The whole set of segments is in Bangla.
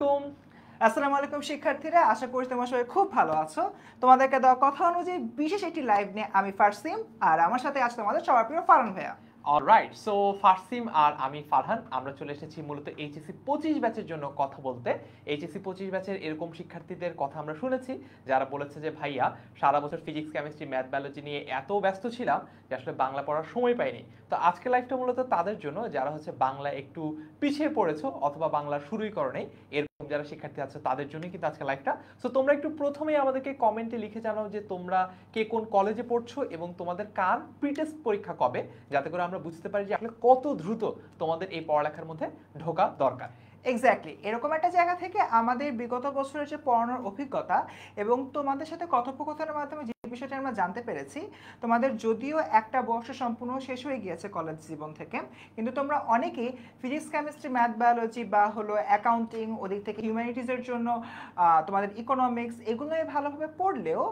তুম আসসালামু আলাইকুম শিক্ষার্থীরা, আশা করি তোমরা সবাই খুব ভালো আছো। তোমাদেরকে দেওয়া কথা অনুযায়ী বিশেষ একটি লাইভ নিয়ে আমি ফারসিম, আর আমার সাথে আছে তোমাদের সবার প্রিয় ফারহান ভাইয়া। অলরাইট, সো ফারসিম আর আমি ফারহান আমরা চলে এসেছি মূলত এইচএসসি 25 ব্যাচের জন্য কথা বলতে। এইচএসসি 25 ব্যাচের এরকম শিক্ষার্থীদের কথা আমরা শুনেছি যারা বলেছে যে ভাইয়া সারা বছর ফিজিক্স কেমিস্ট্রি ম্যাথ বায়োলজি নিয়ে এত ব্যস্ত ছিলাম যে আসলে বাংলা পড়ার সময় পাইনি। তো আজকের লাইভটা মূলত তাদের জন্য যারা হচ্ছে বাংলা একটু পিছিয়ে পড়েছো অথবা বাংলা শুরুই করো নাই, এরকম যারা শিক্ষার্থী আছে তাদের জন্যই কিন্তু আজকে লাইভটা। সো তোমরা একটু প্রথমেই আমাদেরকে কমেন্টে লিখে জানাও যে তোমরা কে কোন কলেজে পড়ছো এবং তোমাদের কার প্রিটেস্ট পরীক্ষা কবে, যাতে করে আমরা বুঝতে পারি যে আসলে কত দ্রুত তোমাদের এই পড়ালেখার মধ্যে ঢোকা দরকার। এক্স্যাক্টলি এরকম একটা জায়গা থেকে আমাদের বিগত বছরের যে পড়ানোর অভিজ্ঞতা এবং তোমাদের সাথে কথোপকথনের মাধ্যমে যে বিষয়টা আমরা জানতে পেরেছি, তোমাদের যদিও একটা বর্ষ সম্পূর্ণ শেষ হয়ে গিয়েছে কলেজ জীবন থেকে, কিন্তু তোমরা অনেকেই ফিজিক্স কেমিস্ট্রি ম্যাথ বায়োলজি বা হলো অ্যাকাউন্টিং, ওদিক থেকে হিউম্যানিটিজের জন্য তোমাদের ইকোনমিক্স এগুলো ভালোভাবে পড়লেও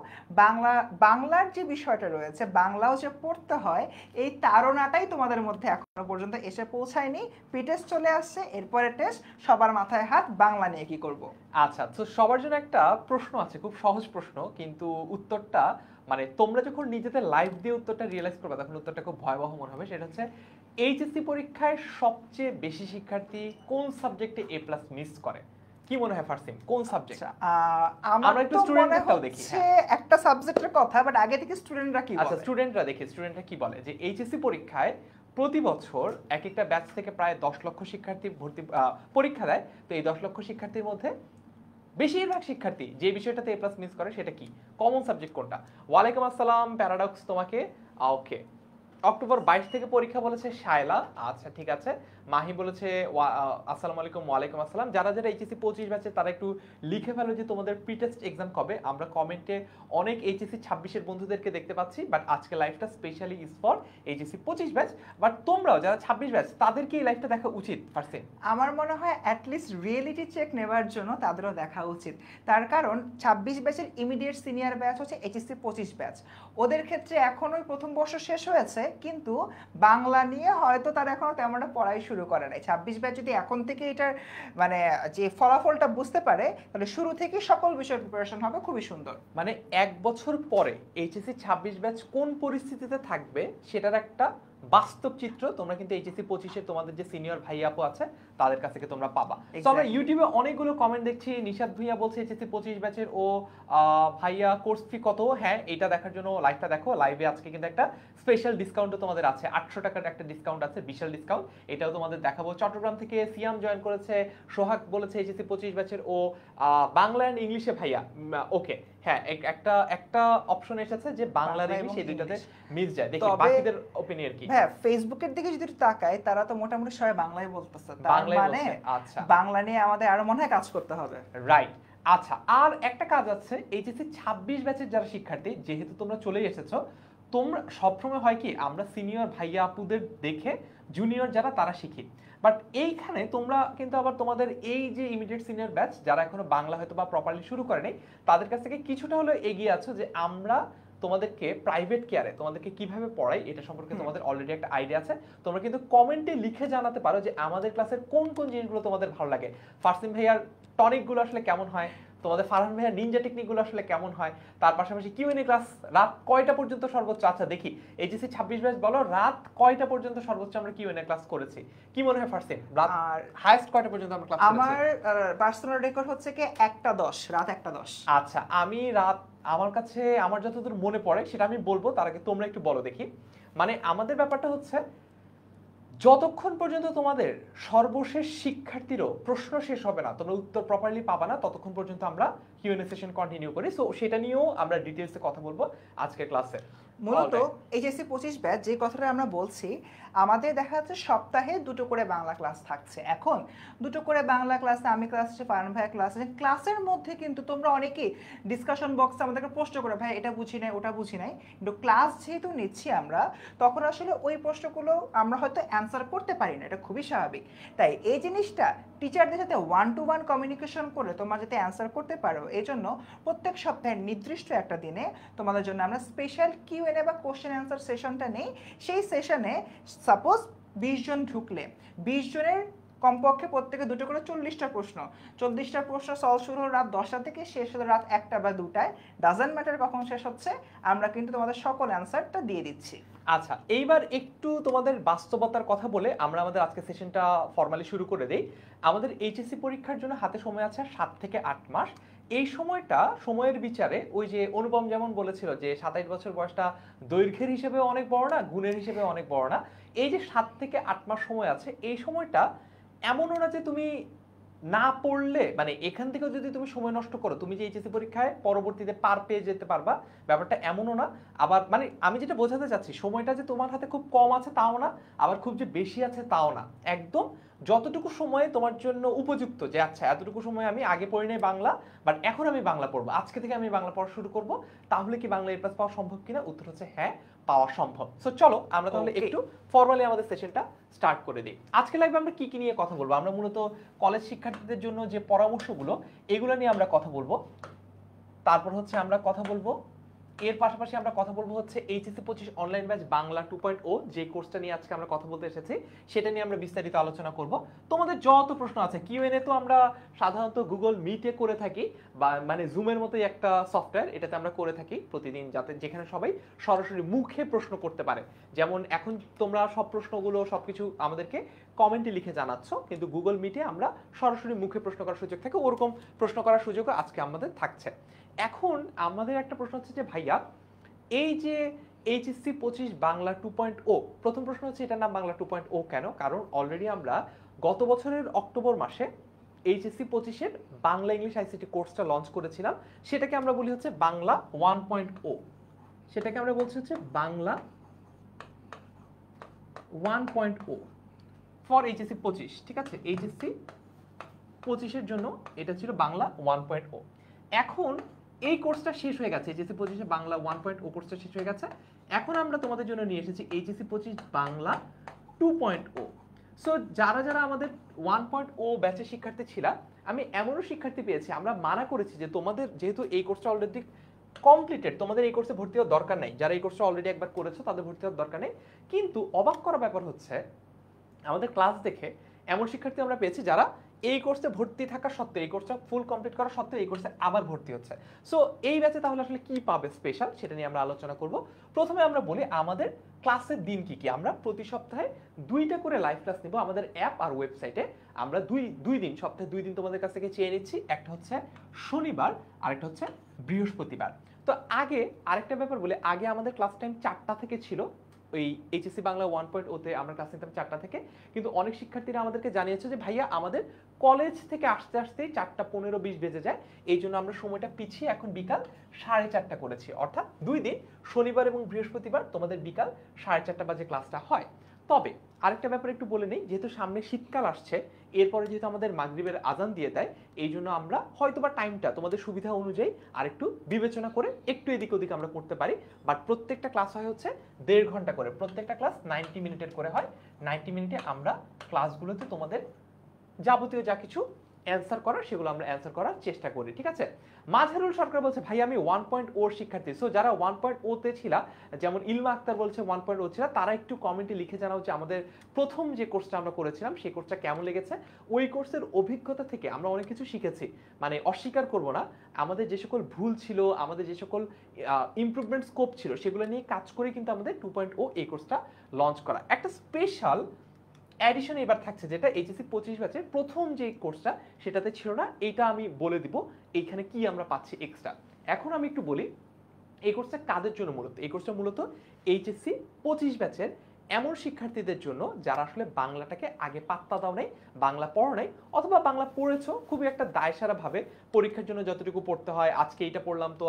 বাংলার যে বিষয়টা রয়েছে, বাংলাও যে পড়তে হয় এই তাড়নাটাই তোমাদের মধ্যে এখনো পর্যন্ত এসে পৌঁছায়নি। প্রিটেস্ট চলে আসছে, এরপরে টেস্ট, সবার মাথায় হাত, বাংলা নিয়ে কি করব। আচ্ছা, তো সবার জন্য একটা প্রশ্ন আছে, খুব সহজ প্রশ্ন, কিন্তু উত্তরটা মানে তোমরা যখন নিজেদের লাইভ দিয়ে উত্তরটা রিয়েলাইজ করবে তখন উত্তরটা খুব ভয়াবহ মনে হবে। সেটা হচ্ছে এইচএসসি পরীক্ষায় সবচেয়ে বেশি শিক্ষার্থী কোন সাবজেক্টে এ প্লাস মিস করে? কি মনে হয় ফারসিম, কোন সাবজেক্ট? আমরা একটু স্টুডেন্টটাও দেখি একটা সাবজেক্টের কথা, বাট আগে থেকে স্টুডেন্টরা কি বলে। আচ্ছা, স্টুডেন্টরা দেখি স্টুডেন্টরা কি বলে যে এইচএসসি পরীক্ষায় প্রতি বছর এক একটা ব্যাচ থেকে প্রায় 10 লক্ষ শিক্ষার্থী পরীক্ষা দেয়। তো এই 10 লক্ষ শিক্ষার্থীর মধ্যে বেশিরভাগ শিক্ষার্থী যে বিষয়টাতে এ প্লাস মিস করে সেটা কি, কমন সাবজেক্ট কোনটা? ওয়ালাইকুম আসসালাম প্যারাডক্স, তোমাকে ওকে। অক্টোবর 22 থেকে পরীক্ষা বলেছে শায়লা। আচ্ছা ঠিক আছে। মাহি বলেছে আসসালামু আলাইকুম। ওয়ালাইকুম আসসালাম। যারা যারা এইচএসসি 25 ব্যাচে তারা একটু লিখে ফেলো যে তোমাদের প্রিটেস্ট এক্সাম কবে। আমরা কমেন্টে অনেক এইচএসসি 26 এর বন্ধুদেরকে দেখতে পাচ্ছি, বাট আজকে লাইভটা specially is for HSC 25 batch. But তোমরাও যারা 26 ব্যাচ তাদেরকে এই লাইভটা দেখা উচিত ফারসিন। আমার মনে হয় অ্যাটলিস্ট রিয়েলিটি চেক নেওয়ার জন্য তাদেরও দেখা উচিত। তার কারণ 26 ব্যাচের ইমিডিয়েট সিনিয়র ব্যাচ হচ্ছে এইচএসসি 25 ব্যাচ। ওদের ক্ষেত্রে এখনোই প্রথম বর্ষ শেষ হয়েছে, কিন্তু বাংলা নিয়ে হয়তো তারা এখনো তেমন একটা পড়াই শুরু করে নাই। 26 ব্যাচ যদি এখন থেকে এটার মানে যে ফলাফলটা বুঝতে পারে, তাহলে শুরু থেকে সকল বিষয়ের প্রিপারেশন হবে খুবই সুন্দর। মানে এক বছর পরে এইচএসসি 26 ব্যাচ কোন পরিস্থিতিতে থাকবে সেটার একটা বাস্তব চিত্র তোমরা কিন্তু এইচএসসি 25 এ তোমাদের যে সিনিয়র ভাই আপু আছে তাদের কাছ থেকে তোমরা পাবা। তো আমরা ইউটিউবে অনেকগুলো কমেন্ট দেখছি। নিশাদ ভুইয়া বলছে এইচএসসি 25 ব্যাচের ও ভাইয়া কোর্স ফি কত? হ্যাঁ, এটা দেখার জন্য লাইভটা দেখো। লাইভে আজকে কিন্তু একটা স্পেশাল ডিসকাউন্টও তোমাদের আছে, 800 টাকার একটা ডিসকাউন্ট আছে, বিশাল ডিসকাউন্ট, এটাও তোমাদের দেখাবো। চট্টগ্রাম থেকে সিয়াম জয়েন করেছে। সোহাগ বলেছে এইচএসসি 25 ব্যাচের ও বাংলা এন্ড ইংলিশে ভাইয়া। ওকে, হ্যাঁ, একটা অপশন এসেছে যে বাংলা আর ইংলিশ এই দুইটাতে মিস যায়। দেখি বাকিদের ওপিনিয়ন কি। হ্যাঁ, ফেসবুকের দিকে যদি তাকাই তারা তো মোটামুটি সবাই বাংলায় বলতেছে, তার মানে আচ্ছা বাংলা নিয়ে আমাদের আরো মনে হয় কাজ করতে হবে। রাইট। আচ্ছা, আর একটা কাজ আছে, এইচএসসি 26 ব্যাচের যারা শিক্ষার্থী, যেহেতু তোমরা চলে এসেছো, তোমরা সবসময় হয় কি আমরা সিনিয়র ভাইয়া আপুদের দেখে জুনিয়র যারা তারা শিখি, বাট এইখানে তোমরা কিন্তু আবার তোমাদের এই যে ইমিডিয়েট সিনিয়র ব্যাচ যারা এখনো বাংলা হয়তো বা প্রপারলি শুরু করেনি তাদের কাছ থেকে কিছুটা হলো এগিয়ে আছো, যে আমরা তোমাদেরকে প্রাইভেট কেয়ারে তোমাদেরকে কিভাবে পড়াই এটা সম্পর্কে তোমাদের অলরেডি একটা আইডিয়া আছে। তোমরা কিন্তু কমেন্টে লিখে জানাতে পারো যে আমাদের ক্লাসের কোন কোন জিনিসগুলো তোমাদের ভালো লাগে। ফারসিম ভাইয়ার টনিকগুলো আসলে কেমন হয়, তোমাদের ফারহান ভাইয়ার নিনজা টেকনিকগুলো আসলে কেমন হয়, তার পাশাপাশি কিউএনএ ক্লাস রাত কয়টা পর্যন্ত সর্বোচ্চ? আচ্ছা দেখি এইচএসসি 26 ব্যাচ বলো রাত কয়টা পর্যন্ত সর্বোচ্চ আমরা কিউএনএ ক্লাস করেছি? কি মনে হয় ফারসিম, রাত হাইয়েস্ট কয়টা পর্যন্ত আমরা ক্লাস করেছি? আমার পার্সোনাল রেকর্ড হচ্ছে কি 1:10, রাত 1:10। আচ্ছা, আমি রাত, আমার কাছে আমার যতদূর মনে পড়ে সেটা আমি বলবো, তার আগে তোমরা একটু বলো দেখি। মানে আমাদের ব্যাপারটা হচ্ছে যতক্ষণ পর্যন্ত তোমাদের সর্বশেষ শিক্ষার্থীরও প্রশ্ন শেষ হবে না, তোমরা উত্তর প্রপারলি পাবা না, ততক্ষণ পর্যন্ত আমরা কিউএনএ সেশন কন্টিনিউ করি। সো সেটা নিয়েও আমরা ডিটেইলসে কথা বলবো আজকের ক্লাসে। মূলত এইচএসসি 25 ব্যাচ যে কথাটা আমরা বলছি, আমাদের দেখা যাচ্ছে সপ্তাহে 2টো করে বাংলা ক্লাস থাকছে। এখন 2টো করে বাংলা ক্লাসে আমি ক্লাস হচ্ছে, ফারহান ভাইয়া ক্লাস আছে। ক্লাসের মধ্যে কিন্তু তোমরা অনেকেই ডিসকাশন বক্সে আমাদেরকে প্রশ্ন করে, ভাই এটা বুঝি নাই ওটা বুঝি নাই, কিন্তু ক্লাস যেহেতু নিচ্ছি আমরা, তখন আসলে ওই প্রশ্নগুলো আমরা হয়তো অ্যান্সার করতে পারি না, এটা খুবই স্বাভাবিক। তাই এই জিনিসটা টিচারদের সাথে 1-to-1 কমিউনিকেশন করে তোমরা যাতে অ্যান্সার করতে পারো, এই জন্য প্রত্যেক সপ্তাহে নির্দিষ্ট একটা দিনে তোমাদের জন্য আমরা স্পেশাল কিউএনএ বা কোশ্চেন অ্যান্সার সেশনটা নেই। সেই সেশনে সাপোজ 20 জন ঢুকলে 20 জনের কমপক্ষে প্রত্যেকে দুটো করে 40টা প্রশ্ন। 40টা প্রশ্ন সলভ শুরু হলো রাত 10টা থেকে, শেষ হলো রাত 1টা বা 2টায়। ডাজন্ট ম্যাটার কখন শেষ হচ্ছে, আমরা কিন্তু তোমাদের সকল অ্যান্সারটা দিয়ে দিচ্ছি। আচ্ছা, এইবার একটু তোমাদের বাস্তবতার কথা বলে আমরা আমাদের আজকের সেশনটা ফর্মালি শুরু করে দেই। আমাদের এইচএসসি পরীক্ষার জন্য হাতে সময় আছে 7 থেকে 8 মাস। এই সময়টা সময়ের বিচারে ওই যে অনুপম যেমন বলেছিল যে 27 বছর বয়সটা দৈর্ঘ্যের হিসেবে অনেক বড় না, গুণের হিসেবে অনেক বড় না। এই যে 7 থেকে 8 মাস সময় আছে, এই সময়টা এমনও না যে তুমি না পড়লে, মানে এখান থেকেও যদি তুমি সময় নষ্ট করো, তুমি যে এইচএসসি পরীক্ষায় পরবর্তীতে পার পেয়ে যেতে পারবা, ব্যাপারটা এমনও না। আবার মানে আমি যেটা বোঝাতে চাচ্ছি, সময়টা যে তোমার হাতে খুব কম আছে তাও না, আবার খুব যে বেশি আছে তাও না। একদম যতটুকু সময় তোমার জন্য উপযুক্ত, যে আচ্ছা এতটুকু সময় আমি আগে পড়ি নাই বাংলা, বাট এখন আমি বাংলা পড়বো, আজকে থেকে আমি বাংলা পড়া শুরু করব, তাহলে কি বাংলা এ প্লাস পাওয়া সম্ভব কিনা? উত্তর হচ্ছে হ্যাঁ, পাওয়া সম্ভব। সো চলো আমরা তাহলে একটু ফর্মালি আমাদের সেশনটা স্টার্ট করে দিই। আজকে লাইভে আমরা কি কি নিয়ে কথা বলবো? আমরা মূলত কলেজ শিক্ষার্থীদের জন্য যে পরামর্শগুলো, এগুলো নিয়ে আমরা কথা বলবো। তারপর হচ্ছে আমরা কথা বলবো, এর পাশাপাশি আমরা কথা বলবো হচ্ছে এইচএসসি 25 অনলাইন ব্যাচ বাংলা 2.0, যে কোর্সটা নিয়ে আজকে আমরা কথা বলতে এসেছি, সেটা নিয়ে আমরা বিস্তারিত আলোচনা করব। তোমাদের যত প্রশ্ন আছে, কিউএনএ তো আমরা সাধারণত গুগল মিটে করে থাকি, বা মানে জুমের মতোই একটা সফটওয়্যার, এটাতে আমরা করে থাকি প্রতিদিন, যাতে যেখানে সবাই সরাসরি মুখে প্রশ্ন করতে পারে। যেমন এখন তোমরা সব প্রশ্নগুলো সবকিছু আমাদেরকে কমেন্টে লিখে জানাচ্ছ, কিন্তু গুগল মিটে আমরা সরাসরি মুখে প্রশ্ন করার সুযোগ থাকে, ওরকম প্রশ্ন করার সুযোগ আজকে আমাদের থাকছে। এখন আমাদের একটা প্রশ্ন হচ্ছে যে ভাইয়া, এই যে এইচএসসি 25 বাংলা 2.0, প্রথম প্রশ্ন হচ্ছে এটার নাম বাংলা 2.0 কেন? কারণ অলরেডি আমরা গত বছরের অক্টোবর মাসে এইচএসসি 25-এর বাংলা ইংলিশ আইসিটি কোর্সটা লঞ্চ করেছিলাম, সেটাকে আমরা বলি হচ্ছে বাংলা 1.0, সেটাকে আমরা বলছি হচ্ছে বাংলা 1.0 ফর এইচএসসি 25, ঠিক আছে? এইচএসসি 25-এর জন্য এটা ছিল বাংলা 1.0। এখন এই কোর্সটা শেষ হয়ে গেছে, এইচএসসি 25-এ বাংলা 1.0 কোর্সটা শেষ হয়ে গেছে। এখন আমরা তোমাদের জন্য নিয়ে এসেছি এইচএসসি 25 বাংলা 2.0। সো যারা যারা আমাদের 1.0 ব্যাচের শিক্ষার্থী ছিল, আমি এমনও শিক্ষার্থী পেয়েছি, আমরা মানা করেছি যে তোমাদের যেহেতু এই কোর্সটা অলরেডি কমপ্লিটেড, তোমাদের এই কোর্সে ভর্তি হওয়ার দরকার নেই, যারা এই কোর্সটা অলরেডি একবার করেছো তাদের ভর্তি হওয়ার দরকার নেই। কিন্তু অবাক করা ব্যাপার হচ্ছে, আমাদের ক্লাস দেখে এমন শিক্ষার্থী আমরা পেয়েছি যারা এই কোর্সে ভর্তি থাকা সত্ত্বেও, এই কোর্সটা ফুল কমপ্লিট করা সত্ত্বেও এই কোর্সে আবার ভর্তি হচ্ছে। সো এই ব্যাচে তাহলে আসলে কি পাবে স্পেশাল, সেটা নিয়ে আমরা আলোচনা করব। প্রথমে আমরা বলি আমাদের ক্লাসের দিন কি কি। আমরা প্রতি সপ্তাহে 2টা করে লাইভ ক্লাস নিব আমাদের অ্যাপ আর ওয়েবসাইটে। আমরা দুই দিন, সপ্তাহে 2 দিন তোমাদের কাছ থেকে চেয়ে নিচ্ছি। একটা হচ্ছে শনিবার, আরেকটা হচ্ছে বৃহস্পতিবার। তো আগে আরেকটা ব্যাপার বলে, আগে আমাদের ক্লাস টাইম 4টা থেকে ছিল, ওই এইচএসসি বাংলা 1.0-তে আমরা ক্লাস নিতাম 4টা থেকে। কিন্তু অনেক শিক্ষার্থীরা আমাদেরকে জানিয়েছে যে ভাইয়া আমাদের কলেজ থেকে আসতে আসতেই 4:15-20 বেজে যায়, এই জন্য আমরা সময়টা পিছিয়ে এখন বিকাল 4:30 করেছি। অর্থাৎ 2 দিন, শনিবার এবং বৃহস্পতিবার তোমাদের বিকাল 4:30 বাজে ক্লাসটা হয়। তবে আরেকটা ব্যাপার একটু বলে নেই, যেহেতু সামনে শীতকাল আসছে, এরপরে যেহেতু আমাদের মাগরিবের আজান দিয়ে দেয়, এই জন্য আমরা হয়তোবা টাইমটা তোমাদের সুবিধা অনুযায়ী আরেকটু বিবেচনা করে একটু এদিক ওদিক আমরা করতে পারি। বাট প্রত্যেকটা ক্লাস হয় হচ্ছে 1.5 ঘন্টা করে, প্রত্যেকটা ক্লাস 90 মিনিটের করে হয়। 90 মিনিটে আমরা ক্লাসগুলোতে তোমাদের যাবতীয় যা কিছু অ্যান্সার করার, সেগুলো আমরা অ্যান্সার করার চেষ্টা করি, ঠিক আছে? মাঝারুল সরকার বলছে ভাই আমি 1.0 শিক্ষার্থী। সো যারা 1.0-তে ছিল, যেমন ইলমা আক্তার বলছে 1.0 ছিল, তারা একটু কমেন্টে লিখে জানাও যে আমাদের প্রথম যে কোর্সটা আমরা করেছিলাম সেই কোর্সটা কেমন লেগেছে। ওই কোর্সের অভিজ্ঞতা থেকে আমরা অনেক কিছু শিখেছি, মানে অস্বীকার করব না, আমাদের যে সকল ভুল ছিল, আমাদের যে সকল ইমপ্রুভমেন্ট স্কোপ ছিল, সেগুলো নিয়ে কাজ করে কিন্তু আমাদের 2.0 এই কোর্সটা লঞ্চ করা। একটা স্পেশাল অ্যাডিশন এবার থাকছে, যেটা এইচএসসি 25 ব্যাচের প্রথম যে কোর্সটা সেটাতে ছিল না, এইটা আমি বলে দিব এইখানে কি আমরা পাচ্ছি এক্সট্রা। এখন আমি একটু বলি এই কোর্সটা কাদের জন্য মূলত। এই কোর্সটা মূলত এইচএসসি 25 ব্যাচের এমন শিক্ষার্থীদের জন্য যারা আসলে বাংলাটাকে আগে পাত্তা দাও নাই, বাংলা পড়ো নাই, অথবা বাংলা পড়েছো খুবই একটা দায়সারা ভাবে, পরীক্ষার জন্য যতটুকু পড়তে হয় আজকে এইটা পড়লাম তো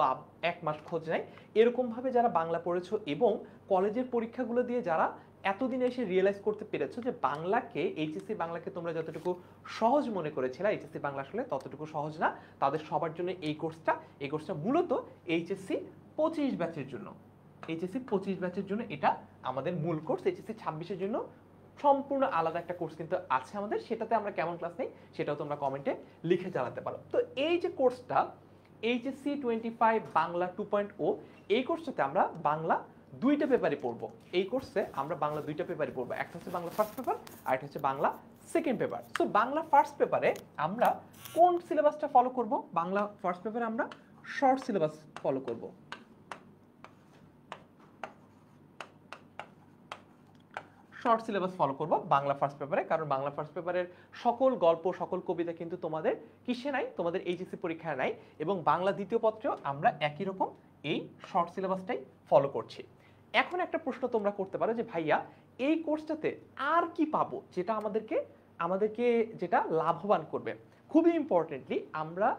1 মাস খোঁজ নাই, এরকম ভাবে যারা বাংলা পড়েছো এবং কলেজের পরীক্ষাগুলো দিয়ে যারা এতদিনে এসে রিয়েলাইজ করতে পেরেছো যে বাংলাকে, এইচএসসি বাংলাকে তোমরা যতটুকু সহজ মনে করেছিলে, এইচএসসি বাংলা আসলে ততটুকু সহজ না, তাদের সবার জন্য এই কোর্সটা মূলত এইচএসসি 25 ব্যাচের জন্য। এইচএসসি 25 ব্যাচের জন্য এটা আমাদের মূল কোর্স। এইচএসসি 26-এর জন্য সম্পূর্ণ আলাদা একটা কোর্স কিন্তু আছে আমাদের, সেটাতে আমরা কেমন ক্লাস নেই সেটাও তোমরা কমেন্টে লিখে জানাতে পারো। তো এই যে কোর্সটা এইচএসসি 25 বাংলা 2.0, এই কোর্সটাতে আমরা বাংলা 2টা পেপারই পড়বো। এই কোর্সে আমরা বাংলা 2টা পেপারই পড়বো, একটা হচ্ছে বাংলা ফার্স্ট পেপার আর একটা হচ্ছে Bangla second paper. So Bangla first পেপারে আমরা কোন সিলেবাসটা ফলো করব? বাংলা ফার্স্ট পেপারে আমরা শর্ট সিলেবাস ফলো করব। শর্ট সিলেবাস ফলো করব বাংলা ফার্স্ট পেপারে, কারণ বাংলা ফার্স্ট পেপারের সকল গল্প সকল কবিতা কিন্তু তোমাদের কিসে নাই, তোমাদের এইচএসসি পরীক্ষায় নাই, এবং বাংলা দ্বিতীয় পত্রেও আমরা একই রকম এই শর্ট সিলেবাসটাই ফলো করছি। এখন একটা প্রশ্ন তোমরা করতে পারো যে ভাইয়া এই কোর্সটাতে আর কি পাবো যেটা আমাদেরকে যেটা লাভবান করবে। খুবই ইম্পর্টেন্টলি আমরা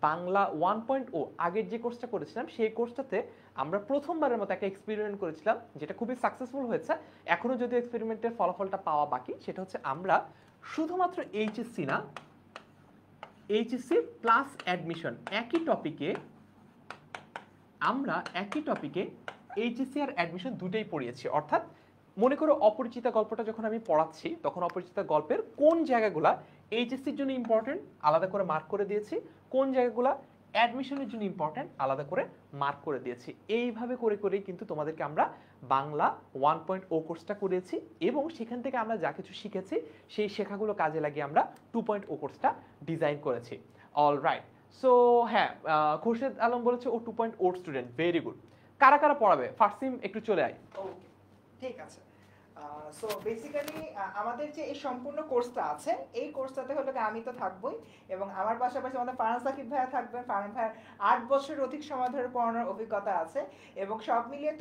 বাংলা 1.0 আগের যে কোর্সটা করেছিলাম সেই কোর্সটাতে আমরা প্রথমবারের মতো একটা এক্সপেরিমেন্ট করেছিলাম যেটা খুবই সাকসেসফুল হয়েছে। এখনো যদি এক্সপেরিমেন্টের ফলাফলটা পাওয়া বাকি, সেটা হচ্ছে আমরা শুধুমাত্র এইচএসসি না, এইচএসসি প্লাস অ্যাডমিশন একই টপিকে এইচএসসি আর অ্যাডমিশন দুটোই পড়িয়েছি। অর্থাৎ মনে করো অপরিচিতা গল্পটা যখন আমি পড়াচ্ছি তখন অপরিচিতা গল্পের কোন জায়গাগুলো এইচএসসির জন্য ইম্পর্টেন্ট আলাদা করে মার্ক করে দিয়েছি, কোন জায়গাগুলো অ্যাডমিশনের জন্য ইম্পর্টেন্ট আলাদা করে মার্ক করে দিয়েছি। এইভাবে করেই কিন্তু তোমাদেরকে আমরা বাংলা 1.0 কোর্সটা করেছি, এবং সেখান থেকে আমরা যা কিছু শিখেছি সেই শেখাগুলো কাজে লাগিয়ে আমরা 2.0 কোর্সটা ডিজাইন করেছি। অলরাইট, সো হ্যাঁ, খুরশেদ আলম বলেছে ও 2.0 স্টুডেন্ট, ভেরি গুড। কারা কারা পড়াবে? ফার্সিম একটু চলে আয়। ওকে, ঠিক আছে। সো বেসিক্যালি আমাদের যে এই সম্পূর্ণ কোর্সটা আছে, এই কোর্সটাতে হলো আমি তো থাকবই, এবং আমার পাশাপাশি আমাদের ফারহান সাকিব ভাইয়া থাকবেন। ফারহান ভাইয়ার 8 বছরের অধিক সময় ধরে পড়ানোর অভিজ্ঞতা আছে, এবং সব মিলিয়ে